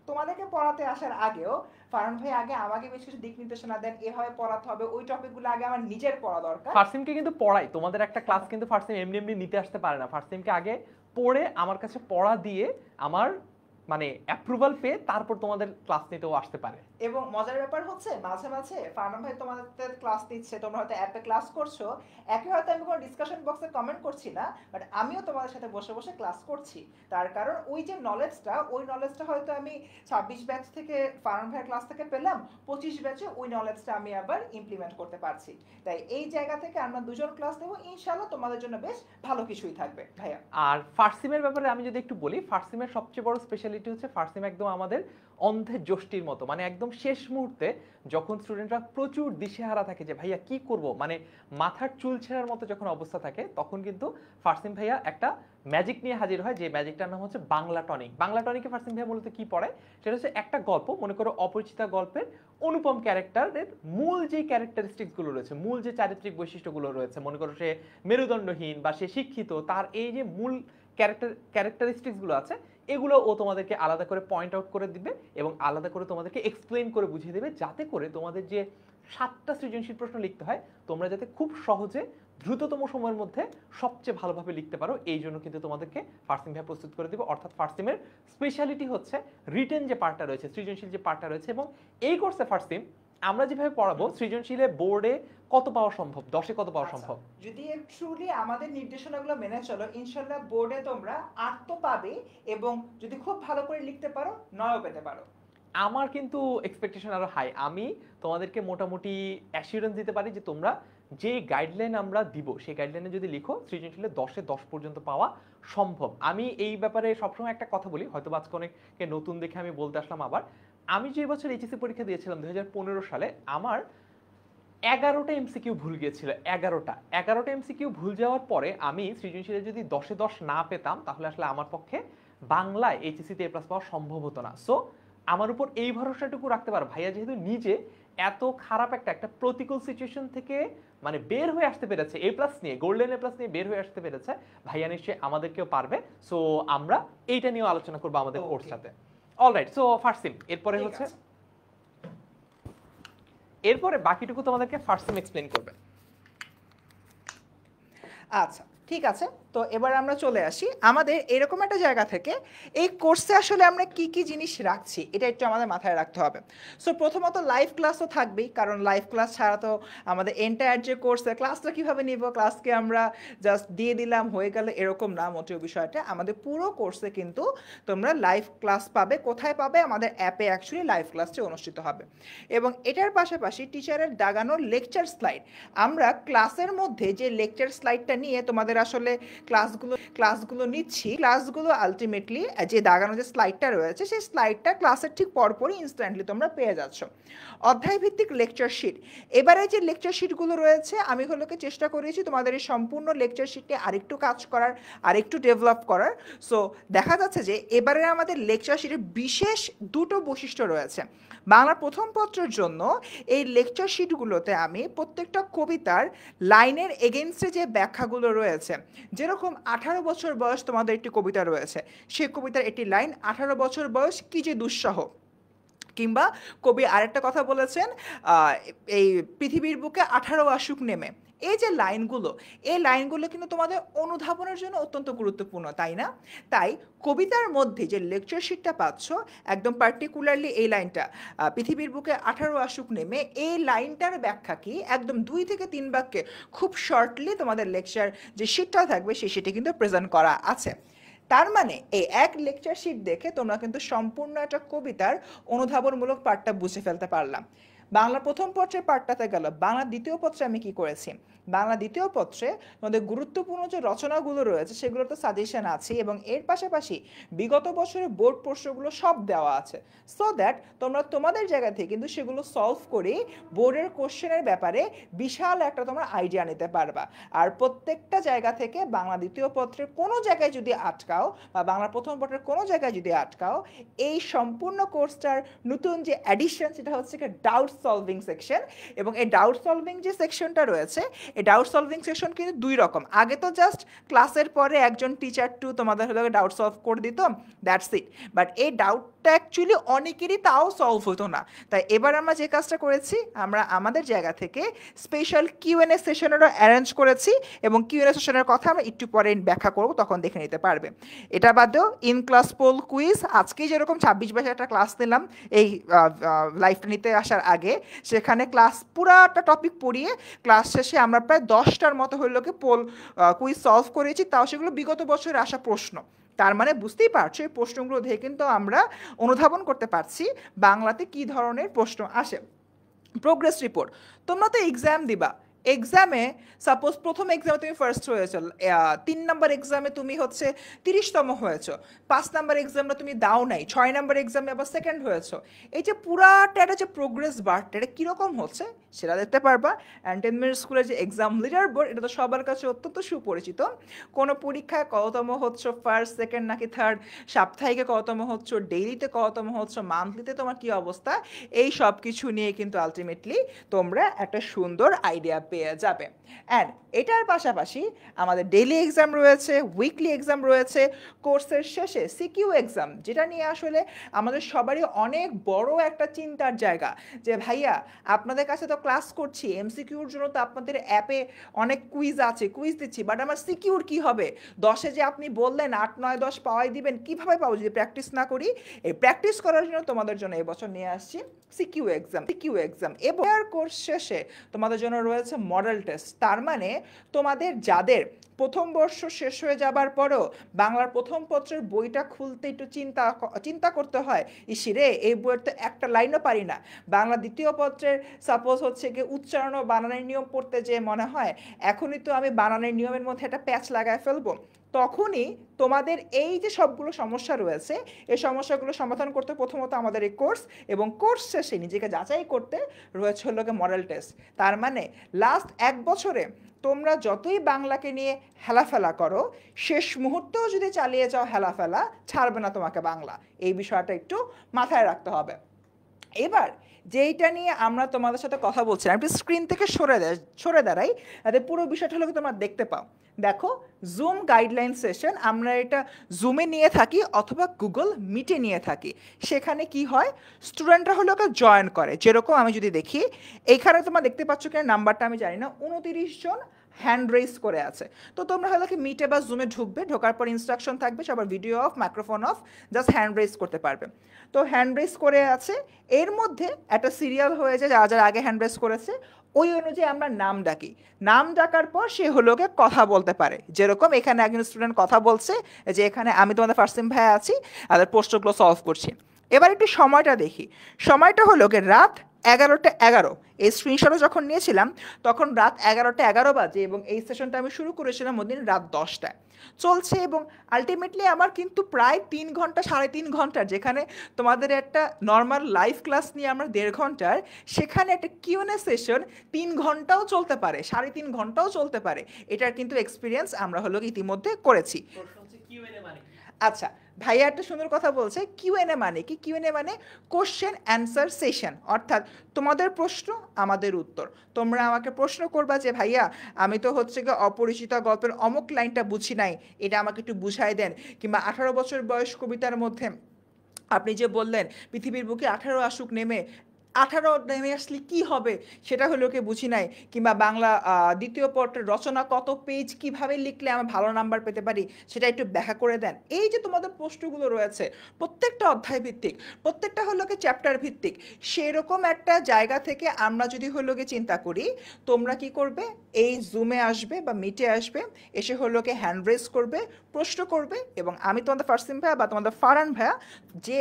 তোমাদেরকে পড়াতে আসার আগেও ফারহান ভাই আগে আমাকে বেশ কিছু দিক নির্দেশনা দেন, এভাবে পড়াতে হবে, ওই টপিকগুলো আগে আমার নিজের পড়া দরকার। ফার্সিমকে কিন্তু পড়াই, তোমাদের একটা ক্লাস কিন্তু ফার্সিম এমনি নিতে আসতে পারে না। ফার্সিমকে আগে পড়ে আমার কাছে পড়া দিয়ে আমার মানে অ্যাপ্রুভাল পেয়ে তারপর তোমাদের ক্লাস নিতেও আসতে পারে। এবং মজার ব্যাপার হচ্ছে মাঝে মাঝে ফারহান ভাই তোমাদের ক্লাস নিচ্ছে, তোমরা হয়তো অ্যাপে ক্লাস করছো, একে হয়তো আমি কোনো ডিসকাশন বক্সে কমেন্ট করছি না, বাট আমিও তোমাদের সাথে বসে বসে ক্লাস করছি। তার কারণ ওই যে নলেজটা হয়তো আমি 26 ব্যাচ থেকে ফারহান ভাইয়ের ক্লাস থেকে পেলাম, 25 ব্যাচে ওই নলেজটা আমি আবার ইমপ্লিমেন্ট করতে পারছি। তাই এই জায়গা থেকে আমরা দুজন ক্লাস নেব, ইনশাআল্লাহ তোমাদের জন্য বেশ ভালো কিছুই থাকবে ভাইয়া। আর ফার্সিমের ব্যাপারে আমি যদি একটু বলি, ফার্সিমের সবচেয়ে বড় স্পেশালিটি হচ্ছে ফার্সিম একদম আমাদের অন্ধের যষ্টির মতো, মানে একদম শেষ মুহূর্তে যখন স্টুডেন্টরা প্রচুর দিশেহারা থাকে যে ভাইয়া কি করব, মানে মাথার চুল ছেঁড়ার মতো যখন অবস্থা থাকে, তখন কিন্তু ফার্সিম ভাইয়া একটা ম্যাজিক নিয়ে হাজির হয়, যে ম্যাজিকটার নাম হচ্ছে বাংলা টনিক। বাংলা টনিকে ফার্সিম ভাইয়া মূলত কি পড়ায়, সেটা হচ্ছে একটা গল্প, মনে করো অপরিচিতা গল্পের অনুপম ক্যারেক্টারের মূল যে ক্যারেক্টারিস্টিক্সগুলো রয়েছে, মূল যে চারিত্রিক বৈশিষ্ট্যগুলো রয়েছে, মনে করো সে মেরুদণ্ডহীন বা সে শিক্ষিত, তার এই যে মূল ক্যারেক্টারিস্টিক্সগুলো আছে, এগুলো ও তোমাদেরকে আলাদা করে পয়েন্ট আউট করে দিবে এবং আলাদা করে তোমাদেরকে এক্সপ্লেন করে বুঝিয়ে দেবে, যাতে করে তোমাদের যে 7টা সৃজনশীল প্রশ্ন লিখতে হয় তোমরা যাতে খুব সহজে দ্রুততম সময়ের মধ্যে সবচেয়ে ভালোভাবে লিখতে পারো। এই জন্য কিন্তু তোমাদেরকে ফার্সিম ভাইয়া প্রস্তুত করে দিবে। অর্থাৎ ফার্সিমের স্পেশালিটি হচ্ছে রিটেন যে পার্টটা রয়েছে, সৃজনশীল যে পার্টটা রয়েছে, এবং এই কোর্সে ফার্সিম আমরা যেভাবে পড়াবো সৃজনশীলে বোর্ডে কত পাওয়া সম্ভব, 10-এ কত পাওয়া সম্ভব। যদি ট্রুলি আমাদের নির্দেশনাগুলো মেনে চলো, ইনশাআল্লাহ বোর্ডে তোমরা 8 তো পাবে, এবং যদি খুব ভালো করে লিখতে পারো 9ও পেতে পারো। আমার কিন্তু এক্সপেকটেশন আরো হাই। আমি তোমাদেরকে মোটামুটি অ্যাসিওরেন্স দিতে পারি যে তোমরা যে গাইডলাইন আমরা দিব সেই গাইডলাইনে যদি লিখো সৃজনশীলে 10-এ 10 পর্যন্ত পাওয়া সম্ভব। আমি এই ব্যাপারে সবসময় একটা কথা বলি, হয়তো আজকে অনেককে নতুন দেখে আমি বলতে আসলাম আবার, আমি যে বছর এইচএসসি পরীক্ষা দিয়েছিলাম 2015 সালে, আমার 11টা এমসিকিউ ভুল গিয়েছিল। 11টা এমসিকিউ ভুল যাওয়ার পরে আমি সৃজনশীলে যদি 10-এ 10 না পেতাম, তাহলে আসলে আমার পক্ষে বাংলায় এইচএসসিতে এ প্লাস পাওয়া সম্ভব হতো না। সো আমার উপর এই ভরসাটুকু রাখতে পারো, ভাইয়া যেহেতু নিজে এত খারাপ একটা প্রতিকূল সিচুয়েশন থেকে মানে বের হয়ে আসতে পেরেছে, এ প্লাস নিয়ে, গোল্ডেন এ প্লাস নিয়ে বের হয়ে আসতে পেরেছে, ভাইয়া নিশ্চয়ই আমাদেরকেও পারবে। সো আমরা এইটা নিয়েও আলোচনা করবো আমাদের কোর্সটাতে। অলরাইট, সো ফার্সিম এরপরে হচ্ছে, এরপরে বাকিটুকু তোমাদেরকে ফার্সিম এক্সপ্লেন করবে। আচ্ছা ঠিক আছে, তো এবার আমরা চলে আসি আমাদের এরকম একটা জায়গা থেকে এই কোর্সে আসলে আমরা কি কি জিনিস রাখছি এটা একটু আমাদের মাথায় রাখতে হবে। সো প্রথমত লাইভ ক্লাস তো থাকবেই, কারণ লাইভ ক্লাস ছাড়া তো আমাদের এন্টায়ার যে কোর্সে ক্লাসটা কীভাবে নিব, ক্লাসকে আমরা জাস্ট দিয়ে দিলাম হয়ে গেল এরকম না মোটেও বিষয়টা। আমাদের পুরো কোর্সে কিন্তু তোমরা লাইভ ক্লাস পাবে। কোথায় পাবে? আমাদের অ্যাপে অ্যাকচুয়ালি লাইভ ক্লাসটি অনুষ্ঠিত হবে, এবং এটার পাশাপাশি টিচারের দাগানো লেকচার স্লাইড, আমরা ক্লাসের মধ্যে যে লেকচার স্লাইডটা নিয়ে তোমাদের তোমাদের আসলে ক্লাসগুলো নিচ্ছি, ক্লাসগুলো আলটিমেটলি যে দাগানো যে স্লাইডটা রয়েছে সেই স্লাইডটা ক্লাসের ঠিক পরপরই ইনস্ট্যান্টলি তোমরা পেয়ে যাচ্ছ। অধ্যায় ভিত্তিক লেকচার শিট, এবারে যে লেকচার শিটগুলো রয়েছে আমি হলোকে চেষ্টা করেছি তোমাদের এই সম্পূর্ণ লেকচার শিটে আরেকটু কাজ করার, আরেকটু ডেভেলপ করার। সো দেখা যাচ্ছে যে এবারে আমাদের লেকচার শিটের বিশেষ দুটো বৈশিষ্ট্য রয়েছে। বাংলার প্রথম পত্রের জন্য এই লেকচার শিটগুলোতে আমি প্রত্যেকটা কবিতার লাইনের এগেনস্টে যে ব্যাখ্যাগুলো রয়েছে, যেরকম 18 বছর বয়স তোমাদের একটি কবিতা রয়েছে, সেই কবিতার একটি লাইন 18 বছর বয়স কি যে দুঃসহ, কিংবা কবি আরেকটা কথা বলেছেন এই পৃথিবীর বুকে 18 আসুক নেমে, এই যে লাইনগুলো, এই লাইনগুলো কিন্তু তোমাদের অনুধাবনের জন্য অত্যন্ত গুরুত্বপূর্ণ, তাই না? তাই কবিতার মধ্যে যে লেকচার শিটটা পাচ্ছ একদম পার্টিকুলারলি এই লাইনটা পৃথিবীর বুকে 18 আসুক নেমে, এই লাইনটার ব্যাখ্যা কি একদম 2 থেকে 3 বাক্যে খুব শর্টলি তোমাদের লেকচার যে শিটটা থাকবে সেই শিটে কিন্তু প্রেজেন্ট করা আছে। তার মানে এই এক লেকচার শিট দেখে তোমরা কিন্তু সম্পূর্ণ একটা কবিতার অনুধাবনমূলক পার্টটা বুঝে ফেলতে পারলাম। বাংলা প্রথম পত্রের পার্টটাতে গেল। বাংলা দ্বিতীয় পত্রে আমি কি করেছি, বাংলা দ্বিতীয় পত্রে তোমাদের গুরুত্বপূর্ণ যে রচনাগুলো রয়েছে সেগুলো তো সাজেশন আছে, এবং এর পাশাপাশি বিগত বছরের বোর্ড প্রশ্নগুলো সব দেওয়া আছে, সো দ্যাট তোমরা তোমাদের জায়গা থেকে কিন্তু সেগুলো সলভ করে বোর্ডের কোশ্চেনের ব্যাপারে বিশাল একটা তোমরা আইডিয়া নিতে পারবা। আর প্রত্যেকটা জায়গা থেকে বাংলা দ্বিতীয় পত্রের কোনো জায়গায় যদি আটকাও বা বাংলা প্রথম পত্রের কোনো জায়গায় যদি আটকাও, এই সম্পূর্ণ কোর্সটার নতুন যে অ্যাডিশন সেটা হচ্ছে কি ডাউট সলভিং সেকশন। এবং এই ডাউট সলভিং যে সেকশনটা রয়েছে, এই ডাউট সলভিং সেকশন কিন্তু 2 রকম। আগে তো জাস্ট ক্লাসের পরে একজন টিচার তোমাদের হলো ডাউট সলভ করে দিত, দ্যাটস ইট। বাট এই ডাউটটা অ্যাকচুয়ালি অনেকেরই তাও সলভ হতো না। তাই এবার আমরা যে কাজটা করেছি, আমরা আমাদের জায়গা থেকে স্পেশাল কিউএনএ সেশনেরও অ্যারেঞ্জ করেছি, এবং কিউএনএ সেশনের কথা আমরা একটু পরে ব্যাখ্যা করব, তখন দেখে নিতে পারবে। এটা বাদেও ইন ক্লাস পোল কুইজ, আজকেই যেরকম 26 একটা ক্লাস নিলাম এই লাইফটা নিতে আসার আগে, সেখানে ক্লাস পুরাটা টপিক পড়িয়ে ক্লাস শেষে আমরা প্রায় 10টার মতো হইল কি পোল কুইজ সলভ করেছি, তাও সেগুলো বিগত বছরে আসা প্রশ্ন। তার মানে বুঝতেই পারছো এই প্রশ্নগুলো দেখে কিন্তু আমরা অনুধাবন করতে পারছি বাংলাতে কি ধরনের প্রশ্ন আসে। প্রোগ্রেস রিপোর্ট, তোমরা তো এক্সাম দিবা, এক্সামে সাপোজ প্রথম এক্সামে তুমি ফার্স্ট হয়েছো, 3 নম্বর এক্সামে তুমি হচ্ছে 30তম হয়েছো, 5 নম্বর এক্সামটা তুমি দাও নাই, 6 নম্বর এক্সামে আবার সেকেন্ড হয়েছো, এই যে পুরাটা একটা যে প্রোগ্রেস বারটা এটা কীরকম হচ্ছে সেটা দেখতে পারবা। এন্টেনমেন্ট স্কুলের যে এক্সাম লিডার বোর্ড, এটা তো সবার কাছে অত্যন্ত সুপরিচিত। কোনো পরীক্ষায় কততম হচ্ছে, ফার্স্ট সেকেন্ড নাকি থার্ড, সাপ্তাহিকে কততম হচ্ছে, ডেইলিতে কততম হচ্ছে, মান্থলিতে তোমার কী অবস্থা, এই সব কিছু নিয়ে কিন্তু আলটিমেটলি তোমরা একটা সুন্দর আইডিয়া পেয়ে যাবে। অ্যান্ড এটার পাশাপাশি আমাদের ডেইলি এক্সাম রয়েছে, উইকলি এক্সাম রয়েছে, কোর্সের শেষে সিকিউ এক্সাম, যেটা নিয়ে আসলে আমাদের সবারই অনেক বড় একটা চিন্তার জায়গা, যে ভাইয়া আপনাদের কাছে তো ক্লাস করছি, এমসিকিউর জন্য তো আপনাদের অ্যাপে অনেক কুইজ আছে, কুইজ দিচ্ছি, বাট আমার সিকিউর কি হবে, 10-এ যে আপনি বললেন 8, 9, 10 পাওয়াই দিবেন, কীভাবে পাবো যদি প্র্যাকটিস না করি? এই প্র্যাকটিস করার জন্য তোমাদের জন্য এবছর নিয়ে আসছি সিকিউ এক্সাম। এবং কোর্স শেষে তোমাদের জন্য রয়েছে মডেল টেস্ট। তার মানে তোমাদের যাদের প্রথম বর্ষ শেষ হয়ে যাবার পরেও বাংলার প্রথম পত্রের বইটা খুলতে একটু চিন্তা করতে হয়, ইসিরে এই বইয়ের তো একটা লাইনও পারি না, বাংলা দ্বিতীয় পত্রের সাপোজ হচ্ছে কি উচ্চারণ ও বানানের নিয়ম পড়তে যে মনে হয় এখনই তো আমি বানানের নিয়মের মধ্যে একটা প্যাচ লাগায় ফেলবো, তখনই তোমাদের এই যে সবগুলো সমস্যা রয়েছে এই সমস্যাগুলো সমাধান করতে প্রথমত আমাদের এই কোর্স, এবং কোর্স শেষে নিজেকে যাচাই করতে রয়েছে হলো মডেল টেস্ট। তার মানে লাস্ট 1 বছরে তোমরা যতই বাংলাকে নিয়ে হেলাফেলা করো, শেষ মুহূর্তেও যদি চালিয়ে যাও হেলাফেলা, ছাড়বে না তোমাকে বাংলা। এই বিষয়টা একটু মাথায় রাখতে হবে। এবার যেইটা নিয়ে আমরা তোমাদের সাথে কথা বলছি, আমি স্ক্রিন থেকে সরে দাঁড়াই, তাতে পুরো বিষয়টা হলো তোমরা দেখতে পাও। দেখো, জুম গাইডলাইন সেশন আমরা এটা জুমে নিয়ে থাকি অথবা গুগল মিটে নিয়ে থাকি। সেখানে কি হয়, স্টুডেন্টরা হলো জয়েন করে, যেরকম আমি যদি দেখি এইখানে তোমরা দেখতে পাচ্ছ কিনা নাম্বারটা আমি জানি না, 29 জন হ্যান্ড রেজ করে আছে। তো তোমরা হলো কি মিটে বা জুমে ঢুকবে, ঢোকার পর ইনস্ট্রাকশন থাকবে সবার video off, microphone off, just hand raise করতে পারবে। তো হ্যান্ড রেজ করে আছে, এর মধ্যে একটা সিরিয়াল হয়ে যায় যারা যারা আগে হ্যান্ড রেজ করেছে, ওই অনুযায়ী আমরা নাম ডাকি, নাম ডাকার পর সে হলো কথা বলতে পারে। যেরকম এখানে একজন স্টুডেন্ট কথা বলছে যে এখানে আমি তোমাদের ফার্সিম ভাই আছি, তাদের প্রশ্নগুলো সলভ করছি। এবার একটু সময়টা দেখি, সময়টা হলো রাত 11:11 এই স্ক্রিনশটে যখন নিয়েছিলাম তখন রাত 11:11 বাজে এবং এই সেশনটা আমি শুরু করেছিলাম ওদিন রাত 10টায় চলছে এবং আলটিমেটলি আমার কিন্তু প্রায় 3 ঘন্টা 3.5 ঘন্টার, যেখানে তোমাদের একটা নর্মাল লাইভ ক্লাস নিয়ে আমরা 1.5 ঘন্টার, সেখানে একটা কিউএনএ সেশন 3 ঘন্টাও চলতে পারে, 3.5 ঘন্টাও চলতে পারে। এটার কিন্তু এক্সপিরিয়েন্স আমরা হলো ইতিমধ্যে করেছি। আচ্ছা, ভাইয়া একটা সুন্দর কথা বলছে, কিউএনএ মানে কি? কিউএনএ মানে কোশ্চেন অ্যান্সার সেশন, অর্থাৎ তোমাদের প্রশ্ন আমাদের উত্তর। তোমরা আমাকে প্রশ্ন করবা যে ভাইয়া আমি তো হচ্ছে গিয়ে অপরিচিতা গল্পের অমুক লাইনটা বুঝি নাই, এটা আমাকে একটু বুঝাই দেন। কিংবা 18 বছর বয়স কবিতার মধ্যে আপনি যে বললেন পৃথিবীর বুকে 18 আসুক নেমে, 18 নেমে আসলে কি হবে সেটা হলো কি বুঝি নাই। কিংবা বাংলা দ্বিতীয় পত্রের রচনা কত পেজ, কিভাবে লিখলে আমি ভালো নাম্বার পেতে পারি সেটা একটু ব্যাখ্যা করে দেন। এই যে তোমাদের প্রশ্নগুলো রয়েছে প্রত্যেকটা অধ্যায় ভিত্তিক, প্রত্যেকটা হলো কি চ্যাপ্টার ভিত্তিক, সেরকম একটা জায়গা থেকে আমরা যদি হলো কি চিন্তা করি, তোমরা কি করবে, এই জুমে আসবে বা মিটে আসবে, এসে হলো কি হ্যান্ড রেজ করবে, প্রশ্ন করবে, এবং আমি তোমাদের ফারসিম ভাইয়া বা তোমাদের ফারহান ভাইয়া যে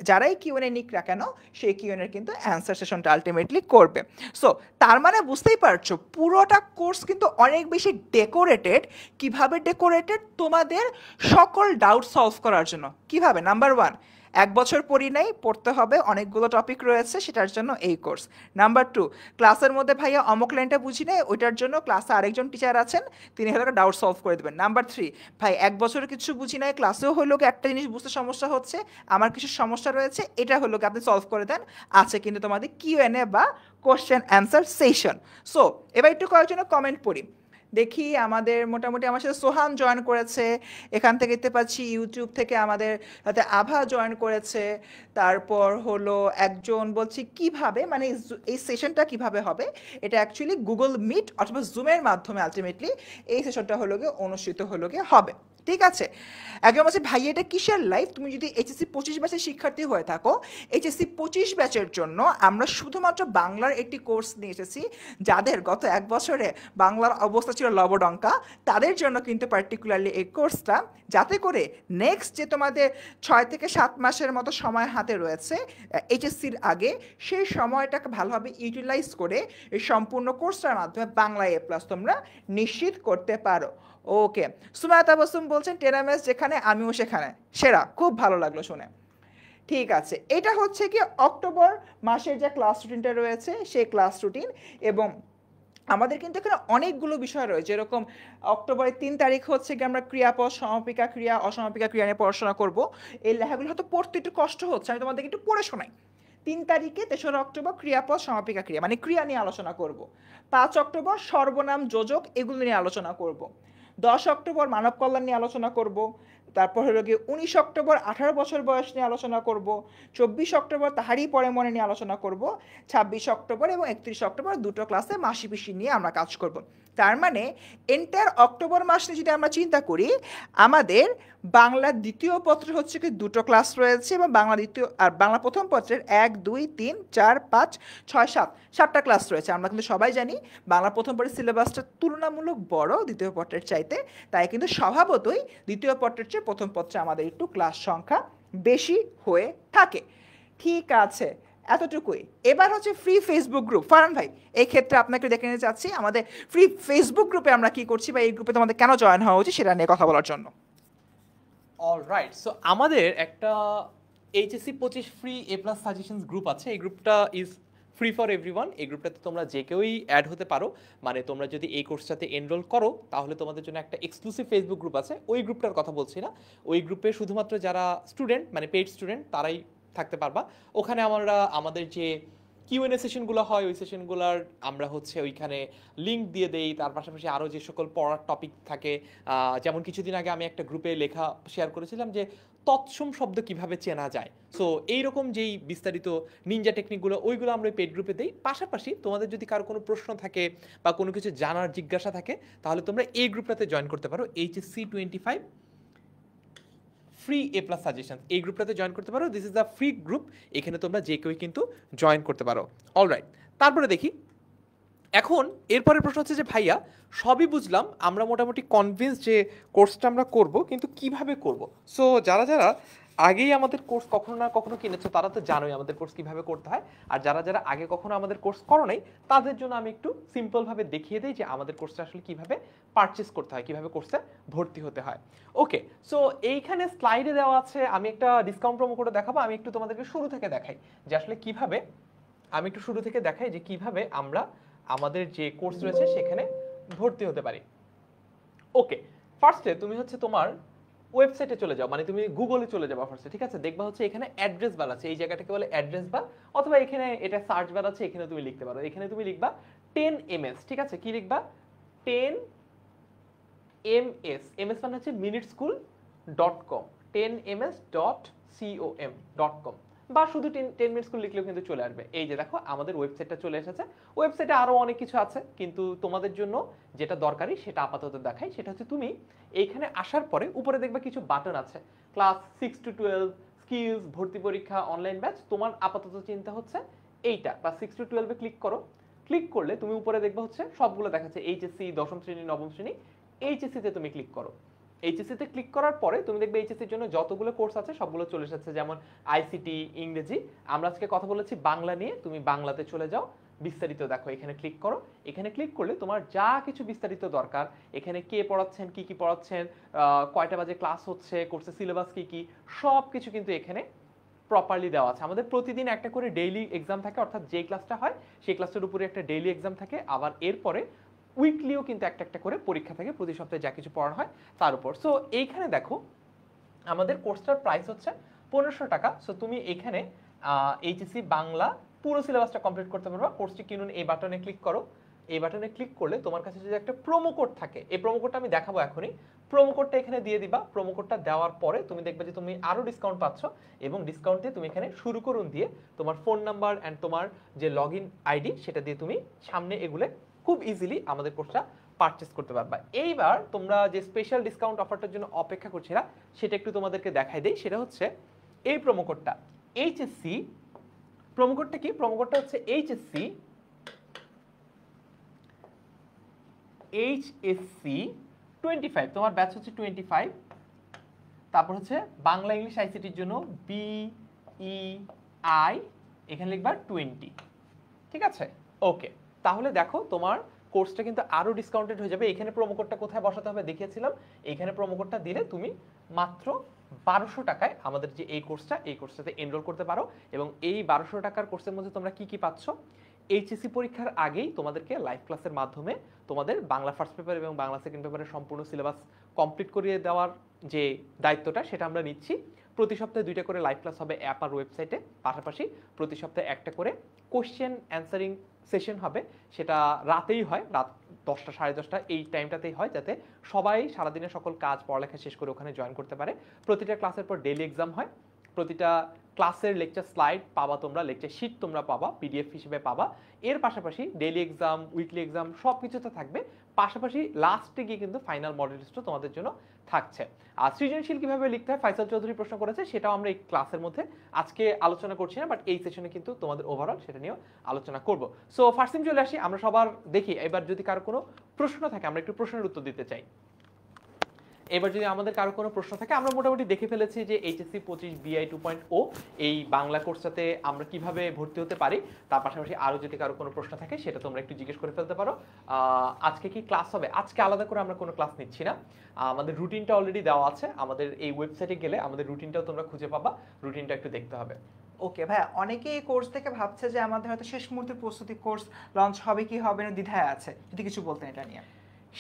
যারাই কিউএনএ নিক না কেন সেই কিউএনএর কিন্তু অ্যান্সার সেশনটা আলটিমেটলি করবে। সো তার মানে বুঝতেই পারছো পুরোটা কোর্স কিন্তু অনেক বেশি ডেকোরেটেড। কিভাবে ডেকোরেটেড? তোমাদের সকল ডাউট সলভ করার জন্য। কিভাবে? নাম্বার 1, 1 বছর পড়ি নাই, পড়তে হবে, অনেকগুলো টপিক রয়েছে, সেটার জন্য এই কোর্স। নাম্বার 2, ক্লাসের মধ্যে ভাইয়া অমুক লাইনটা বুঝি নাই, ওইটার জন্য ক্লাসে আরেকজন টিচার আছেন, তিনি হলো ডাউট সলভ করে দেবেন। নাম্বার 3, ভাই 1 বছরের কিছু বুঝি নাই, ক্লাসেও হলো একটা জিনিস বুঝতে সমস্যা হচ্ছে, আমার কিছু সমস্যা রয়েছে, এটা হলো আপনি সলভ করে দেন, আছে কিন্তু তোমাদের কিউএনএ বা কোশ্চেন অ্যান্সার সেশন। সো এবার একটু কয়েকজনের কমেন্ট পড়ি, দেখি। আমাদের মোটামুটি আমার সাথে সোহান জয়েন করেছে, এখান থেকে দেখতে পাচ্ছি ইউটিউব থেকে আমাদের সাথে আভা জয়েন করেছে। তারপর হলো একজন বলছি কিভাবে মানে এই সেশনটা কিভাবে হবে, এটা অ্যাকচুয়ালি গুগল মিট অথবা জুমের মাধ্যমে আলটিমেটলি এই সেশনটা হলো গিয়ে অনুষ্ঠিত হলো গিয়ে হবে। ঠিক আছে, একজন বলছে ভাই এটা কিসের লাইভ? তুমি যদি এইচএসসি 25 ব্যাচের শিক্ষার্থী হয়ে থাকো, এইচএসসি 25 ব্যাচের জন্য আমরা শুধুমাত্র বাংলার একটি কোর্স নিয়ে এসেছি। যাদের গত 1 বছরে বাংলার অবস্থা ছিল লবডঙ্কা, তাদের জন্য কিন্তু পার্টিকুলারলি এই কোর্সটা, যাতে করে নেক্সট যে তোমাদের 6 থেকে 7 মাসের মতো সময় হাতে রয়েছে এইচএসসির আগে, সেই সময়টাকে ভালোভাবে ইউটিলাইজ করে এই সম্পূর্ণ কোর্সটার মাধ্যমে বাংলা A+ তোমরা নিশ্চিত করতে পারো। ওকে, সুমায়াত আবাসুম বলছেন টেরামেস যেখানে আমিও সেখানে, সেরা, খুব ভালো লাগলো শুনে। ঠিক আছে, এটা হচ্ছে কি অক্টোবর মাসের যে ক্লাস রুটিনটা রয়েছে সেই ক্লাস রুটিন। এবং আমাদের কিন্তু এখানে অনেকগুলো বিষয় রয়েছে, যেরকম অক্টোবরের 3 তারিখ হচ্ছে কি আমরা ক্রিয়াপদ, সমাপিকা ক্রিয়া, অসমাপিকা ক্রিয়া নিয়ে পড়াশোনা করবো। এই লেখাগুলো হয়তো পড়তে একটু কষ্ট হচ্ছে, আমি তোমাদেরকে একটু পড়ে শোনাই। 3 তারিখে 3রা অক্টোবর ক্রিয়াপদ সমাপিকা ক্রিয়া মানে ক্রিয়া নিয়ে আলোচনা করব। 5 অক্টোবর সর্বনাম যোজক এগুলো নিয়ে আলোচনা করব। 10 অক্টোবর মানব কল্যাণ নিয়ে আলোচনা করব। তারপর হলো গিয়ে 19 অক্টোবর 18 বছর বয়স নিয়ে আলোচনা করব। 24 অক্টোবর তাহারই পরে মনে নিয়ে আলোচনা করব। 26 অক্টোবর এবং 31 অক্টোবর দুটো ক্লাসে মাসি পিসি নিয়ে আমরা কাজ করব। তার মানে এন্টার অক্টোবর মাস নিয়ে যদি আমরা চিন্তা করি, আমাদের বাংলা দ্বিতীয় পত্রে হচ্ছে কি 2টো ক্লাস রয়েছে, এবং বাংলা দ্বিতীয় আর বাংলা প্রথম পত্রের 1, 2, 3, 4, 5, 6, 7টা ক্লাস রয়েছে। আমরা কিন্তু সবাই জানি বাংলা প্রথম পত্রের সিলেবাসটা তুলনামূলক বড় দ্বিতীয় পত্রের চাইতে, তাই কিন্তু স্বভাবতই দ্বিতীয় পত্রের চেয়ে প্রথম পত্রে আমাদের একটু ক্লাস সংখ্যা বেশি হয়ে থাকে। ঠিক আছে, এতটুকুই। এবার হচ্ছে ফ্রি ফেসবুক গ্রুপ। ফারহান ভাই, এই ক্ষেত্রে আপনাকে দেখে নিতে চাচ্ছি আমাদের ফ্রি ফেসবুক গ্রুপে আমরা কি করছি বা এই গ্রুপে তোমাদের কেন জয়েন হওয়া উচিত সেটা নিয়ে কথা বলার জন্য। অলরাইট, সো আমাদের একটা HSC 25 free A+ suggestions group আছে। এই গ্রুপটা ইজ ফ্রি ফর এভরিওয়ান। এই গ্রুপটাতে তোমরা যে কেউই অ্যাড হতে পারো। মানে তোমরা যদি এই কোর্সটাতে এনরোল করো তাহলে তোমাদের জন্য একটা এক্সক্লুসিভ ফেসবুক গ্রুপ আছে। ওই গ্রুপটার কথা বলছি না, ওই গ্রুপে শুধুমাত্র যারা স্টুডেন্ট মানে পেইড স্টুডেন্ট তারাই থাকতে পারবা। ওখানে আমরা আমাদের যে কিউএনএ সেশনগুলো হয় ওই সেশনগুলোর আমরা হচ্ছে ওইখানে লিঙ্ক দিয়ে দেই। তার পাশাপাশি আরও যে সকল পড়ার টপিক থাকে, যেমন কিছুদিন আগে আমি একটা গ্রুপে লেখা শেয়ার করেছিলাম যে তৎসম শব্দ কিভাবে চেনা যায়। সো এইরকম যেই বিস্তারিত নিনজা টেকনিকগুলো ওইগুলো আমরা পেড গ্রুপে দিই। পাশাপাশি তোমাদের যদি কারো কোনো প্রশ্ন থাকে বা কোনো কিছু জানার জিজ্ঞাসা থাকে তাহলে তোমরা এই গ্রুপটাতে জয়েন করতে পারো। এইচএসসি 25 ফ্রি A+ সাজেশন, এই গ্রুপটাতে জয়েন করতে পারো। This is the free group, এখানে তোমরা যে কেউ কিন্তু জয়েন করতে পারো। অলরাইট, তারপরে দেখি এখন এরপরের প্রশ্ন হচ্ছে যে ভাইয়া সবই বুঝলাম, আমরা মোটামুটি কনভিন্স যে কোর্সটা আমরা করব, কিন্তু কিভাবে করব। সো যারা যারা আগেই আমাদের কোর্স কখনো না কখনো কিনেছো তারা তো জানোই আমাদের কোর্স কিভাবে করতে হয়। আর যারা যারা আগে কখনো আমাদের কোর্স করো নাই তাদের জন্য আমি একটু সিম্পল ভাবে দেখিয়ে দিই যে আমাদের কোর্সটা আসলে কিভাবে পারচেজ করতে হয়, কিভাবে কোর্সে ভর্তি হতে হয়। ওকে, সো এইখানে স্লাইডে দেওয়া আছে, আমি একটা ডিসকাউন্ট প্রোমো কোড দেখাবো। আমি একটু তোমাদেরকে শুরু থেকে দেখাই যে আসলে কিভাবে, আমি একটু শুরু থেকে দেখাই যে কিভাবে আমরা আমাদের যে কোর্স রয়েছে সেখানে ভর্তি হতে পারি। ওকে, ফার্স্টে তুমি হচ্ছে তোমার ওয়েবসাইটে চলে যাও, মানে তুমি গুগলে চলে যাবা ফার্স্টে, ঠিক আছে? দেখবা হচ্ছে এখানে অ্যাড্রেস বার আছে, এই জায়গাটাকে বলে অ্যাড্রেস বার, অথবা এখানে এটা সার্চ বার আছে, এখানে তুমি লিখতে পারো। এখানে তুমি লিখবা 10ms, ঠিক আছে? কি লিখবা? 10ms, ms মানে হচ্ছে minuteschool.com, 10ms.com, বা শুধু 10 মিনিট স্কুল লিখলেও কিন্তু চলে আসবে। এই যে দেখো আমাদের ওয়েবসাইটটা চলে এসেছে। ওয়েবসাইটে আরো অনেক কিছু আছে, কিন্তু তোমাদের জন্য যেটা দরকারি সেটা আপাতত দেখাই। সেটা হচ্ছে তুমি এইখানে আসার পরে উপরে দেখবে কিছু বাটন আছে, ক্লাস 6 to 12, স্কিলস, ভর্তি পরীক্ষা, অনলাইন ব্যাচ। তোমার আপাতত চিন্তা হচ্ছে এইটা, ক্লাস 6 to 12 এ ক্লিক করো। ক্লিক করলে তুমি উপরে দেখবে হচ্ছে সবগুলো দেখাচ্ছে, এইচএসসি, দশম শ্রেণী, নবম শ্রেণী। এইচএসসি তে তুমি ক্লিক করো। এইচএসসি তে ক্লিক করার পরে তুমি দেখবে এইচএসসির জন্য যতগুলো কোর্স আছে সবগুলো চলে এসেছে, যেমন আইসিটি, ইংরেজি। আমরা আজকে কথা বলেছি বাংলা নিয়ে, তুমি বাংলাতে চলে যাও, বিস্তারিত দেখো, এখানে ক্লিক করো। এখানে ক্লিক করলে তোমার যা কিছু বিস্তারিত দরকার, এখানে কে পড়াচ্ছেন, কি কি পড়াচ্ছেন, কয়টা বাজে ক্লাস হচ্ছে, কোর্সের সিলেবাস কি কি, সব কিছু কিন্তু এখানে প্রপারলি দেওয়া আছে। আমাদের প্রতিদিন একটা করে ডেইলি এক্সাম থাকে, অর্থাৎ যে ক্লাসটা হয় সেই ক্লাসটার উপরে একটা ডেইলি এক্সাম থাকে। আবার এরপরে উইকলিও কিন্তু একটা একটা করে পরীক্ষা থাকে, প্রতি সপ্তাহে যা কিছু পড়ানো হয় তার উপর। সো এইখানে দেখো আমাদের কোর্সটার প্রাইস হচ্ছে 1500 টাকা। সো তুমি এখানে এইচএসসি বাংলা পুরো সিলেবাসটা কমপ্লিট করতে পারবা। কোর্সটি কিনুন, এই বাটনে ক্লিক করো। এই বাটনে ক্লিক করলে তোমার কাছে যদি একটা প্রোমো কোড থাকে, এই প্রোমো কোডটা আমি দেখাবো এখনই, প্রোমো কোডটা এখানে দিয়ে দিবা। প্রোমো কোডটা দেওয়ার পরে তুমি দেখবে যে তুমি আরো ডিসকাউন্ট পাচ্ছ, এবং ডিসকাউন্ট দিয়ে তুমি এখানে শুরু করুন দিয়ে তোমার ফোন নাম্বার অ্যান্ড তোমার যে লগ ইন আইডি সেটা দিয়ে তুমি সামনে এগুলে খুব ইজিলি আমাদের কোর্সটা পারচেস করতে পারবা। এইবার তোমরা যে স্পেশাল ডিসকাউন্ট অফারটার জন্য অপেক্ষা করছিলা সেটা একটু তোমাদেরকে দেখাই দেই। সেটা হচ্ছে এই প্রোমো কোডটা এইচএসসি। প্রোমো কোডটা কি? প্রোমো কোডটা হচ্ছে এইচএসসি, এইচএসসি 25, তোমার ব্যাচ হচ্ছে 25। তারপর হচ্ছে বাংলা ইংলিশ আইসিটির জন্য BEI, এখানে লিখবা 20, ঠিক আছে? ওকে, তাহলে দেখো তোমার কোর্সটা কিন্তু আরো ডিসকাউন্টেড হয়ে যাবে। এখানে প্রোমো কোডটা কোথায় বসাতে হবে দেখিয়েছিলাম, এইখানে প্রোমো কোডটা দিলে তুমি মাত্র 1200 টাকায় আমাদের যে এই কোর্সটাতে এনরোল করতে পারো। এবং এই 1200 টাকার কোর্সের মধ্যে তোমরা কি কি পাচ্ছ? এইচএসসি পরীক্ষার আগেই তোমাদেরকে লাইভ ক্লাসের মাধ্যমে তোমাদের বাংলা ফার্স্ট পেপার এবং বাংলা সেকেন্ড পেপারের সম্পূর্ণ সিলেবাস কমপ্লিট করিয়ে দেওয়ার যে দায়িত্বটা সেটা আমরা নিচ্ছি। প্রতি সপ্তাহে 2টা করে লাইভ ক্লাস হবে অ্যাপ আর ওয়েবসাইটে, পাশাপাশি প্রতি সপ্তাহে একটা করে কোশ্চেন অ্যান্সারিং সেশন হবে। সেটা রাতেই হয়, রাত 10টা 10:30 এই টাইমটাতেই হয়, যাতে সবাই সারাদিনের সকল কাজ পড়ালেখা শেষ করে ওখানে জয়েন করতে পারে। প্রতিটা ক্লাসের পর ডেইলি এক্সাম হয়। প্রতিটা ক্লাসের লেকচার স্লাইড পাবা তোমরা, লেকচার শিট তোমরা পাবা, পিডিএফ হিসেবে পাবা। এর পাশাপাশি ডেইলি এক্সাম, উইকলি এক্সাম সব কিছুতে থাকবে। পাশাপাশি লাস্টে গিয়ে কিন্তু ফাইনাল মডেল টেস্টও তোমাদের জন্য থাকছে। আর সৃজনশীল কিভাবে লিখতে হয় ফাইসাল চৌধুরী প্রশ্ন করেছে, সেটাও আমরা এই ক্লাসের মধ্যে আজকে আলোচনা করছি না, বাট এই সেশনে কিন্তু তোমাদের ওভারঅল সেটা নিয়েও আলোচনা করব। সো ফার্স্ট টাইম চলে আসি, আমরা সবার দেখি এবার যদি কারো কোনো প্রশ্ন থাকে আমরা একটু প্রশ্নের উত্তর দিতে চাই। এবার যদি আমাদের কারো কোনো প্রশ্ন থাকে, আমরা মোটামুটি দেখে ফেলেছি যে এইচএসসি 25 BI 2.0 এই বাংলা কোর্সটাতে আমরা কিভাবে ভর্তি হতে পারি। তার পাশাপাশি আরও যদি কারো কোনো প্রশ্ন থাকে সেটা তোমরা একটু জিজ্ঞেস করে ফেলতে পারো। আজকে কি ক্লাস হবে? আজকে আলাদা করে আমরা কোনো ক্লাস নিচ্ছি না, আমাদের রুটিনটা অলরেডি দেওয়া আছে। আমাদের এই ওয়েবসাইটে গেলে আমাদের রুটিনটাও তোমরা খুঁজে পাবা, রুটিনটা একটু দেখতে হবে। ওকে ভাইয়া, অনেকেই এই কোর্স থেকে ভাবছে যে আমাদের হয়তো শেষ মুহূর্তের প্রস্তুতি কোর্স লঞ্চ হবে কি হবে না দ্বিধায় আছে, যদি কিছু বলতেন এটা নিয়ে।